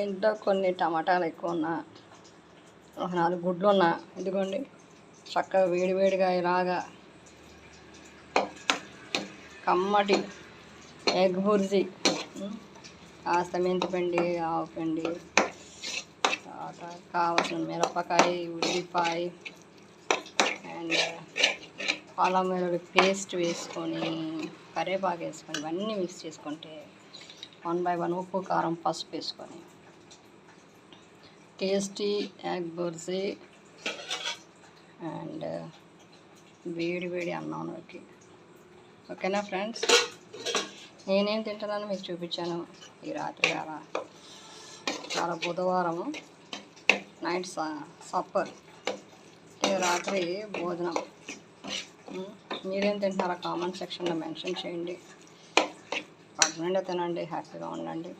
ఇంట్లో కొన్ని టమాటాలు ఎక్కువ ఉన్నా, ఒక 4 గుడ్లు ఉన్నా, ఇదిగోండి చక్కగా వేడివేడిగా ఇలాగా కమ్మటి ఎగ్ బుర్జీ, కాస్త మెంతిపిండి, ఆవపిండి, తర్వాత కావాల్సిన మిరపకాయ, ఉల్లిపాయ అండ్ అల్లం వెల్లుల్లి పేస్ట్ వేసుకొని, కరివేపాకు వేసుకొని ఇవన్నీ మిక్స్ చేసుకుంటే 1 by 1 ఉప్పు, కారం, పసుపు వేసుకొని టేస్టీ ఎగ్ బుర్జీ అండ్ వేడి వేడి అన్నంలోకి. ఓకేనా ఫ్రెండ్స్, నేనేం తింటున్నానో మీకు చూపించాను ఈ రాత్రి అలా. చాలా బుధవారము నైట్ సప్పర్, రాత్రి భోజనం. మీరేం తింటున్నారో కామెంట్ సెక్షన్లో మెన్షన్ చేయండి. కడుపు నిండా తినండి, హ్యాపీగా ఉండండి.